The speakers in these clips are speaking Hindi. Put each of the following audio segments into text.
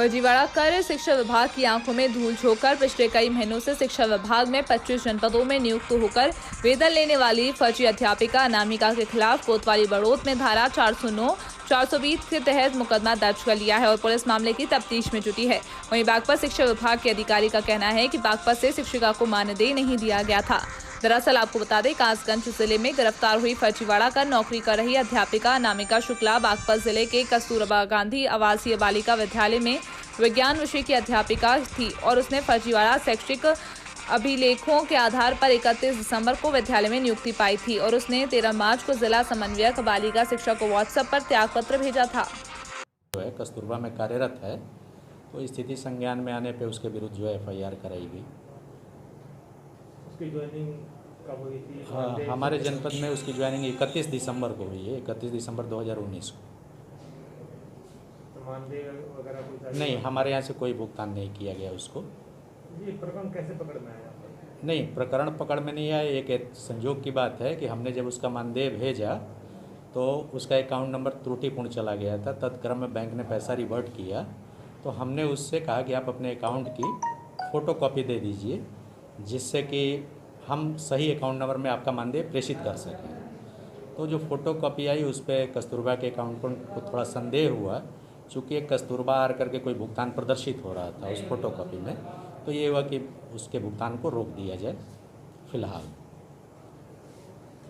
फर्जीवाड़ा कर शिक्षा विभाग की आंखों में धूल झोंककर पिछले कई महीनों से शिक्षा विभाग में 25 जनपदों में नियुक्त होकर वेतन लेने वाली फर्जी अध्यापिका अनामिका के खिलाफ कोतवाली बड़ौत में धारा 409, 420 के तहत मुकदमा दर्ज कर लिया है और पुलिस मामले की तफ्तीश में जुटी है। वहीं बागपत शिक्षा विभाग के अधिकारी का कहना है कि बागपत से शिक्षिका को मानदेय नहीं दिया गया था। दरअसल आपको बता दें, कासगंज जिले में गिरफ्तार हुई फर्जीवाड़ा कर नौकरी कर रही अध्यापिका अनामिका शुक्ला बागपत जिले के कस्तूरबा गांधी आवासीय बालिका विद्यालय में विज्ञान विषय की अध्यापिका थी और उसने फर्जीवाड़ा शैक्षिक अभिलेखों के आधार पर 31 दिसंबर को विद्यालय में नियुक्ति पाई थी और उसने 13 मार्च को जिला समन्वयक बालिका शिक्षा को व्हाट्सएप पर त्यागपत्र भेजा था। कस्तूरबा में कार्यरत है, तो स्थिति संज्ञान में आने पे उसके विरुद्ध जो है FIR कराई गई। उसकी ज्वाइनिंग कब हुई थी? हाँ, हमारे जनपद में उसकी ज्वाइनिंग 31 दिसंबर को हुई है, 31 दिसंबर 2019 को। मानदेय वगैरह कुछ नहीं, हमारे यहाँ से कोई भुगतान नहीं किया गया उसको। ये प्रकरण कैसे पकड़ में आया? नहीं, प्रकरण पकड़ में नहीं आया। एक संजोग की बात है कि हमने जब उसका मानदेय भेजा तो उसका अकाउंट नंबर त्रुटिपूर्ण चला गया था। तत्क्रम में बैंक ने पैसा रिवर्ट किया, तो हमने उससे कहा कि आप अपने अकाउंट की फ़ोटोकॉपी दे दीजिए, जिससे कि हम सही अकाउंट नंबर में आपका मानदेय प्रेषित कर सकें। तो जो फ़ोटोकॉपी आई उस पर कस्तूरबा के अकाउंट को थोड़ा संदेह हुआ, चूँकि एक कस्तूरबा आर करके कोई भुगतान प्रदर्शित हो रहा था उस फोटोकॉपी में, तो ये हुआ कि उसके भुगतान को रोक दिया जाए फिलहाल।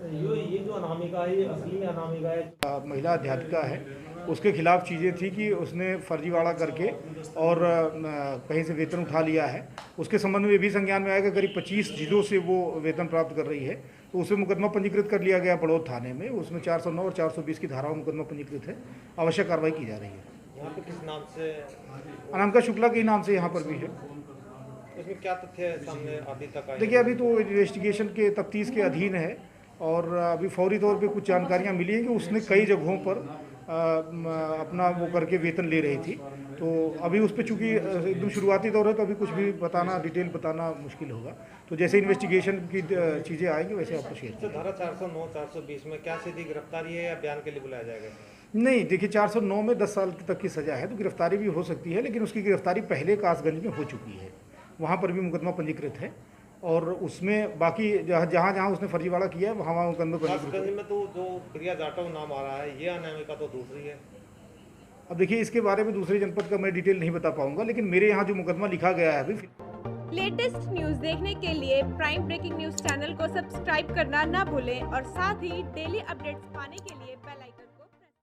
ये जो अनामिका है, ये असली में अनामिका है? महिला अध्यापिका है, उसके खिलाफ चीज़ें थी कि उसने फर्जीवाड़ा करके और कहीं से वेतन उठा लिया है। उसके संबंध में भी संज्ञान में आएगा, करीब 25 जिलों से वो वेतन प्राप्त कर रही है, तो उसे मुकदमा पंजीकृत कर लिया गया बड़ौद थाने में। उसमें 409 और 420 की धाराओं मुकदमा पंजीकृत है। आवश्यक कार्रवाई की जा रही है। यहाँ पे किस नाम से? अनामिका शुक्ला के नाम से यहाँ पर भी है। इसमें क्या तथ्य सामने अभी तक आए? देखिए, अभी तो इन्वेस्टिगेशन के तफ्तीश के अधीन है और अभी फौरी तौर पे कुछ जानकारियाँ मिली हैं कि उसने कई जगहों पर अपना वो करके वेतन ले रही थी। तो अभी उस पर चूँकि एकदम शुरुआती दौर है, तो अभी कुछ भी बताना, डिटेल बताना मुश्किल होगा। तो जैसे इन्वेस्टिगेशन की चीज़ें आएंगी वैसे आपको शेयर तो धारा 409, 420 में क्या सीधी गिरफ्तारी है या बयान के लिए बुलाया जाएगा? नहीं, देखिए 409 में 10 साल तक की सज़ा है, तो गिरफ्तारी भी हो सकती है, लेकिन उसकी गिरफ्तारी पहले कासगंज में हो चुकी है। वहाँ पर भी मुकदमा पंजीकृत है और उसमें बाकी जहाँ उसने फर्जीवाड़ा किया है वहाँ मुकदमा पंजीकृत में। तो जो प्रिया जाटव नाम आ रहा है, ये अनामिका तो दूसरी है। अब देखिए, इसके बारे में दूसरे जनपद का मैं डिटेल नहीं बता पाऊंगा, लेकिन मेरे यहाँ जो मुकदमा लिखा गया है अभी। लेटेस्ट न्यूज देखने के लिए प्राइम ब्रेकिंग न्यूज चैनल को सब्सक्राइब करना ना भूलें और साथ ही डेली अपडेट्स पाने के लिए बेल आइकन